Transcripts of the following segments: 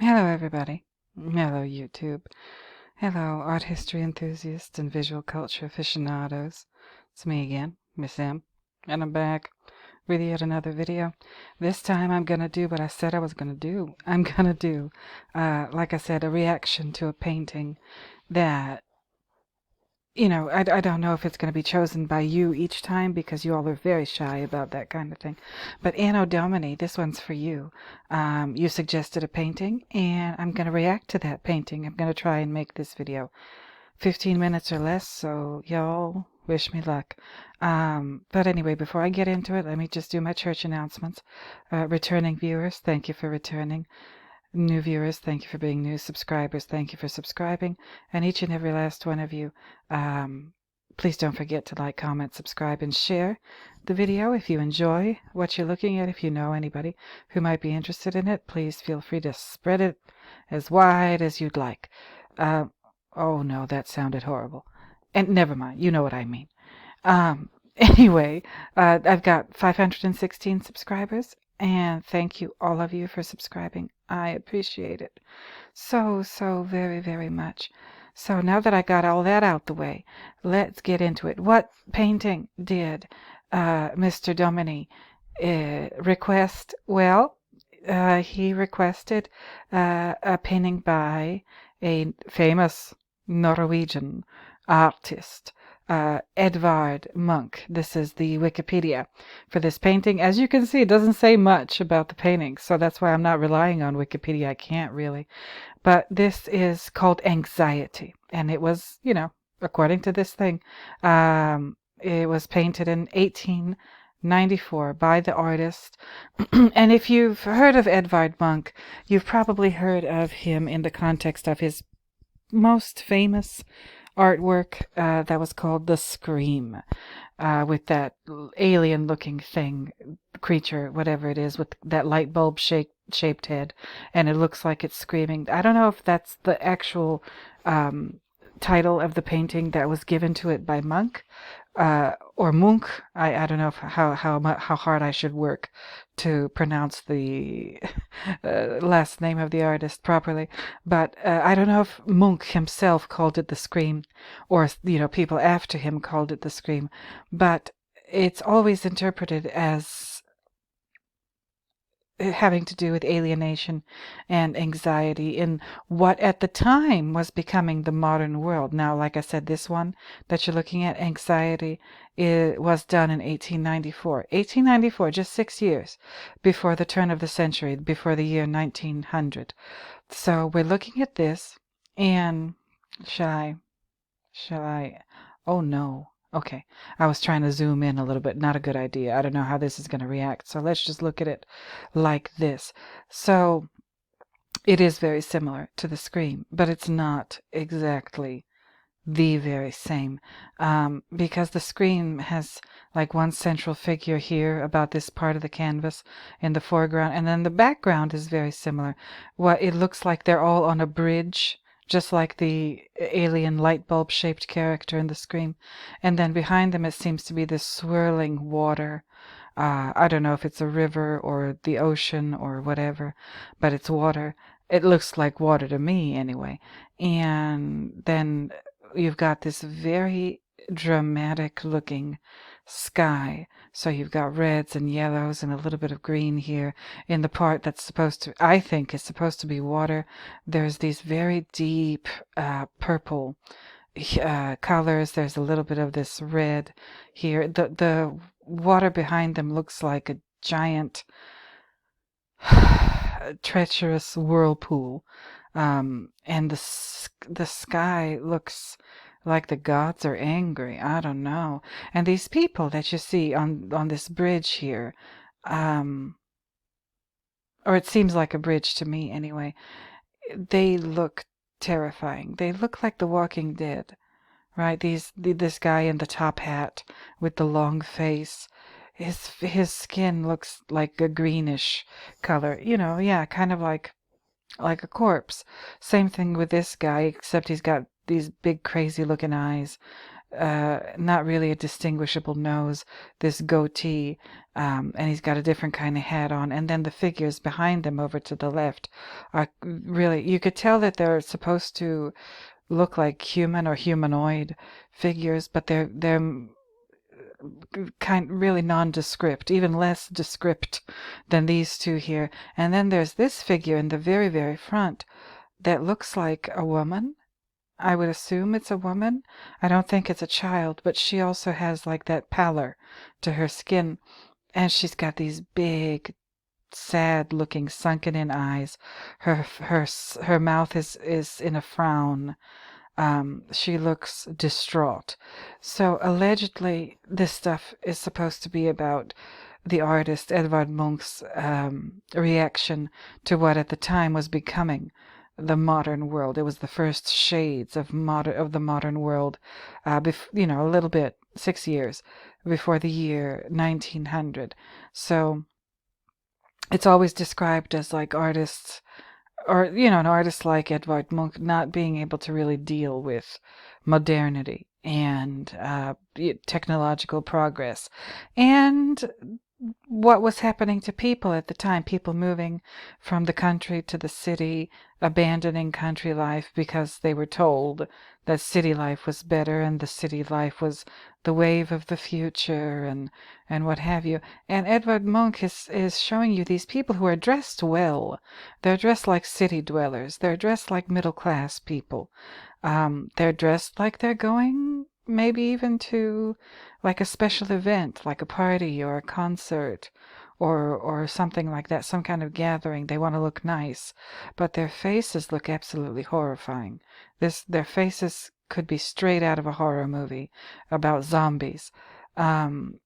Hello, everybody. Hello, YouTube. Hello, art history enthusiasts and visual culture aficionados. It's me again, Miss M, and I'm back with yet another video. This time I'm gonna do what I said I was gonna do. I'm gonna do, like I said, a reaction to a painting that I don't know if it's going to be chosen by you each time because you all are very shy about that kind of thing. But Anno Domini, this one's for you. You suggested a painting, and I'm going to react to that painting. I'm going to try and make this video 15 minutes or less, so y'all wish me luck. But anyway, before I get into it, let me just do my church announcements. Returning viewers, thank you for returning. New viewers, thank you for being new. Subscribers, thank you for subscribing. And each and every last one of you, please don't forget to like, comment, subscribe, and share the video if you enjoy what you're looking at. If you know anybody who might be interested in it, please feel free to spread it as wide as you'd like. Oh no, that sounded horrible. And never mind, you know what I mean. Anyway, I've got 516 subscribers, and thank you all of you for subscribing. I appreciate it so, so very, very much. So now that I got all that out the way, let's get into it. What painting did Mr. Domini request? Well, he requested a painting by a famous Norwegian artist, Edvard Munch. This is the Wikipedia for this painting. As you can see, it doesn't say much about the painting, so that's why I'm not relying on Wikipedia. I can't really. But this is called Anxiety, and it was, according to this thing, it was painted in 1894 by the artist. And if you've heard of Edvard Munch, you've probably heard of him in the context of his most famous artwork that was called The Scream, with that alien-looking thing, creature, whatever it is, with that light bulb shaped head, and it looks like it's screaming. I don't know if that's the actual title of the painting that was given to it by Munch, or Munch. I don't know how hard I should work to pronounce the last name of the artist properly, but I don't know if Munch himself called it The Scream, or people after him called it The Scream, but it's always interpreted as having to do with alienation and anxiety in what at the time was becoming the modern world. Now, like I said, this one that you're looking at, Anxiety, it was done in 1894. 1894, just 6 years before the turn of the century, before the year 1900. So we're looking at this, and shall I, oh no. Okay, I was trying to zoom in a little bit. Not a good idea. I don't know how this is going to react. So let's just look at it like this. So it is very similar to The Scream, but it's not exactly the very same, because The Scream has like one central figure here about this part of the canvas in the foreground, and then the background is very similar. What it looks like they're all on a bridge, just like the alien light bulb shaped character in The Scream, and then behind them it seems to be this swirling water. I don't know if it's a river or the ocean or whatever, but it's water. It looks like water to me anyway. And then you've got this very dramatic looking sky. So you've got reds and yellows and a little bit of green here in the part that's supposed to, I think, is supposed to be water. There's these very deep purple colors. There's a little bit of this red here. The water behind them looks like a giant treacherous whirlpool, and the sky looks like the gods are angry. I don't know. And these people that you see on this bridge here, or it seems like a bridge to me anyway, they look terrifying. They look like the Walking Dead, right? This guy in the top hat with the long face. His skin looks like a greenish color, yeah, kind of like a corpse. Same thing with this guy, except he's got these big crazy looking eyes. not really a distinguishable nose, this goatee, and he's got a different kind of hat on. And then the figures behind them over to the left are really, you could tell that they're supposed to look like human or humanoid figures, but they're really nondescript, even less descript than these two here. And then there's this figure in the very, very front that looks like a woman. I would assume it's a woman. I don't think it's a child, but she also has like that pallor to her skin, and she's got these big, sad-looking, sunken-in eyes. Her mouth is in a frown. She looks distraught. So allegedly, this stuff is supposed to be about the artist Edvard Munch's reaction to what at the time was becoming the modern world. It was the first shades of the modern world, a little bit, 6 years before the year 1900. So it's always described as like artists, or an artist like Edvard Munch not being able to really deal with modernity and technological progress and what was happening to people at the time, people moving from the country to the city, abandoning country life because they were told that city life was better and the city life was the wave of the future and what have you. And Edvard Munch is showing you these people who are dressed well. They're dressed like city dwellers. They're dressed like middle-class people. They're dressed like they're going maybe even to like a special event, like a party or a concert or something like that, some kind of gathering. They want to look nice, but their faces look absolutely horrifying. Their faces could be straight out of a horror movie about zombies. And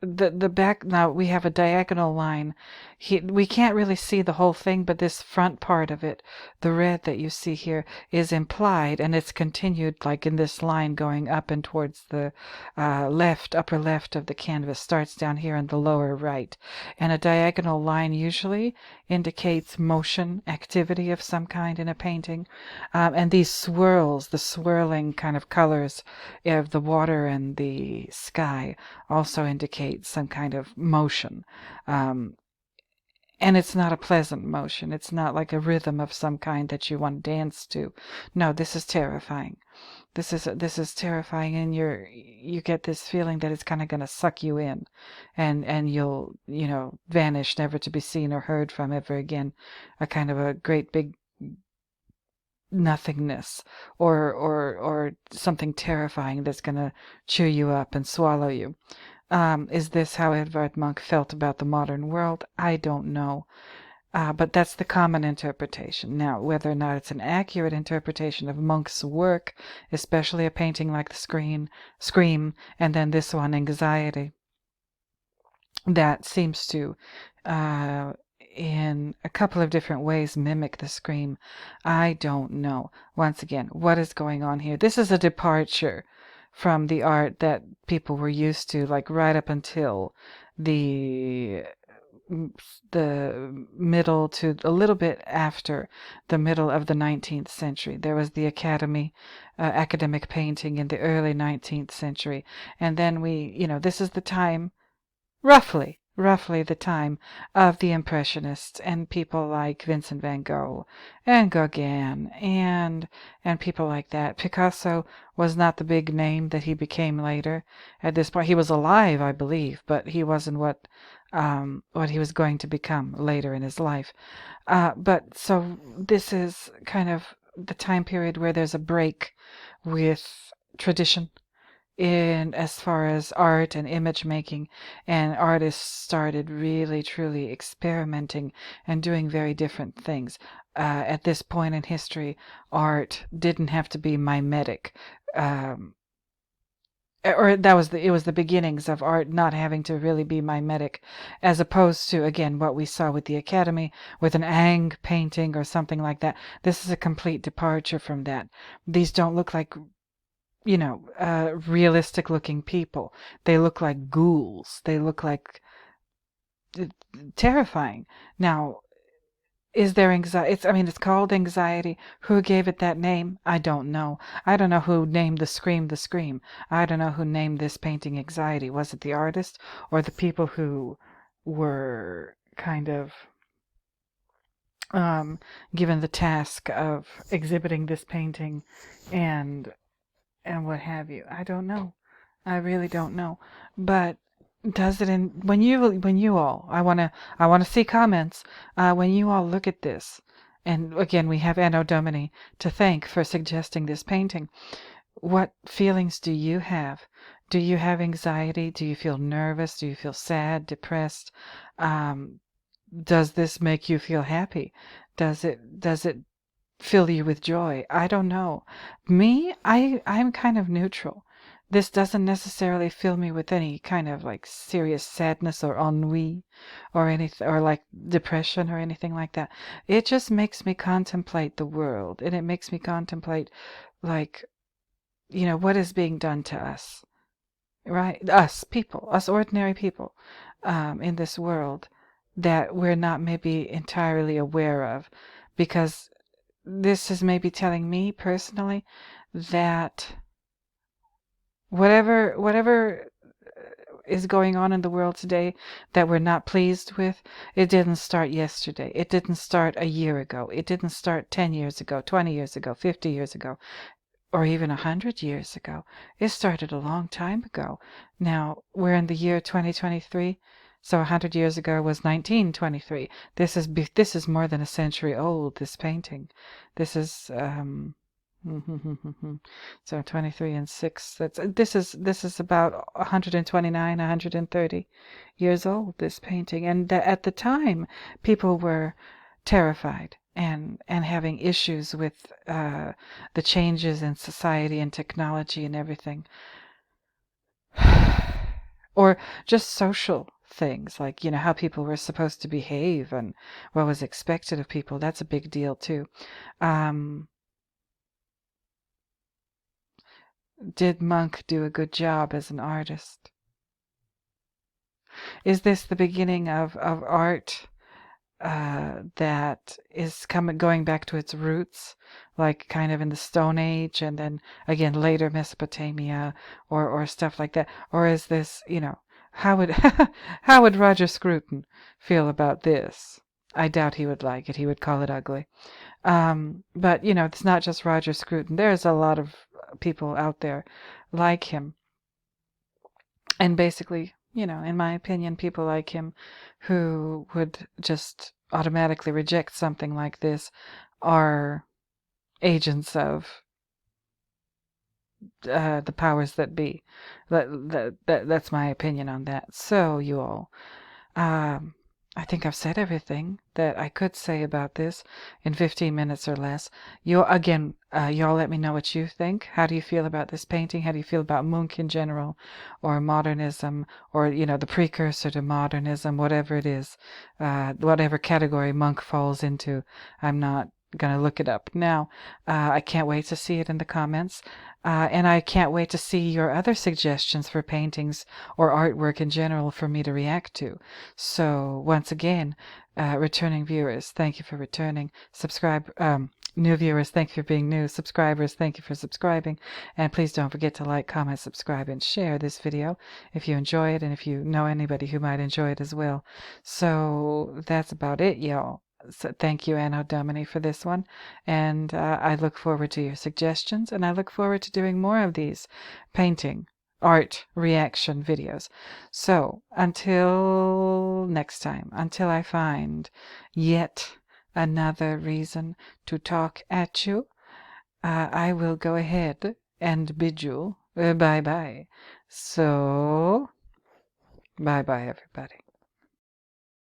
the back, now we have a diagonal line. We can't really see the whole thing, but this front part of it, the red that you see here, is implied, and it's continued like in this line going up and towards the upper left of the canvas, starts down here in the lower right. And a diagonal line usually indicates motion, activity of some kind in a painting. And these swirls, the swirling kind of colors of the water and the sky also indicate some kind of motion. And it's not a pleasant motion. It's not like a rhythm of some kind that you want to dance to. No, this is terrifying. This is terrifying, and you get this feeling that it's kind of going to suck you in, and you'll vanish, never to be seen or heard from ever again. A kind of a great big nothingness, or something terrifying that's going to chew you up and swallow you. Is this how Edvard Munch felt about the modern world? I don't know. But that's the common interpretation. Now, whether or not it's an accurate interpretation of Munch's work, especially a painting like the Scream, and then this one, Anxiety, that seems to, in a couple of different ways, mimic the Scream. I don't know. Once again, what is going on here? This is a departure from the art that people were used to, like right up until the middle to a little bit after the middle of the 19th century. There was the academic painting in the early 19th century. And then this is the time, roughly the time of the Impressionists and people like Vincent van Gogh and Gauguin and people like that. Picasso was not the big name that he became later. At this point, he was alive, I believe, but he wasn't what he was going to become later in his life. But so this is kind of the time period where there's a break with tradition in as far as art and image making, and artists started really truly experimenting and doing very different things. At this point in history, art didn't have to be mimetic, or it was the beginnings of art not having to really be mimetic, as opposed to, again, what we saw with the Academy with an Ang painting or something like that. This is a complete departure from that. These don't look like realistic looking people. They look like ghouls. They look like terrifying. Now, is there anxiety? It's called anxiety. Who gave it that name? I don't know. I don't know who named the scream the scream. I don't know who named this painting anxiety. Was it the artist or the people who were kind of given the task of exhibiting this painting and what have you? I don't know. I really don't know. But does it when you all, I wanna see comments when you all look at this. And again, we have Anno Domini to thank for suggesting this painting. What feelings do you have? Do you have anxiety? Do you feel nervous? Do you feel sad, depressed? Does this make you feel happy? Does it fill you with joy? I don't know. Me, I'm kind of neutral. This doesn't necessarily fill me with any kind of like serious sadness or ennui or anything, or like depression or anything like that. It just makes me contemplate the world, and it makes me contemplate, like, what is being done to us, right? Us people, us ordinary people, in this world that we're not maybe entirely aware of, because this is maybe telling me personally that whatever is going on in the world today that we're not pleased with, it didn't start yesterday. It didn't start a year ago. It didn't start 10 years ago, 20 years ago, 50 years ago, or even 100 years ago. It started a long time ago. Now, we're in the year 2023, so 100 years ago was 1923. This is more than a century old, this painting. This is so 23 and 6. This is about 129, 130 years old, this painting. And at the time, people were terrified and having issues with the changes in society and technology and everything. Or just social things, like, how people were supposed to behave and what was expected of people. That's a big deal too. Did Munch do a good job as an artist? Is this the beginning of art that is going back to its roots, like kind of in the Stone Age, and then again later Mesopotamia, or stuff like that? Or is this, how would how would Roger Scruton feel about this? I doubt he would like it. He would call it ugly. But it's not just Roger Scruton. There's a lot of people out there like him, and basically, in my opinion, people like him who would just automatically reject something like this are agents of the powers that be. That's my opinion on that. So, you all, I think I've said everything that I could say about this in 15 minutes or less. Y'all let me know what you think. How do you feel about this painting? How do you feel about Munch in general, or modernism, or, the precursor to modernism, whatever it is, whatever category Munch falls into. I'm not going to look it up now. I can't wait to see it in the comments. And I can't wait to see your other suggestions for paintings or artwork in general for me to react to. So once again, returning viewers, thank you for returning. New viewers, thank you for being new. Subscribers, thank you for subscribing. And please don't forget to like, comment, subscribe, and share this video if you enjoy it, and if you know anybody who might enjoy it as well. So that's about it, y'all. So thank you, Anno Domini, for this one, and I look forward to your suggestions, and I look forward to doing more of these painting art reaction videos. So until next time, until I find yet another reason to talk at you, I will go ahead and bid you bye-bye. So bye-bye, everybody.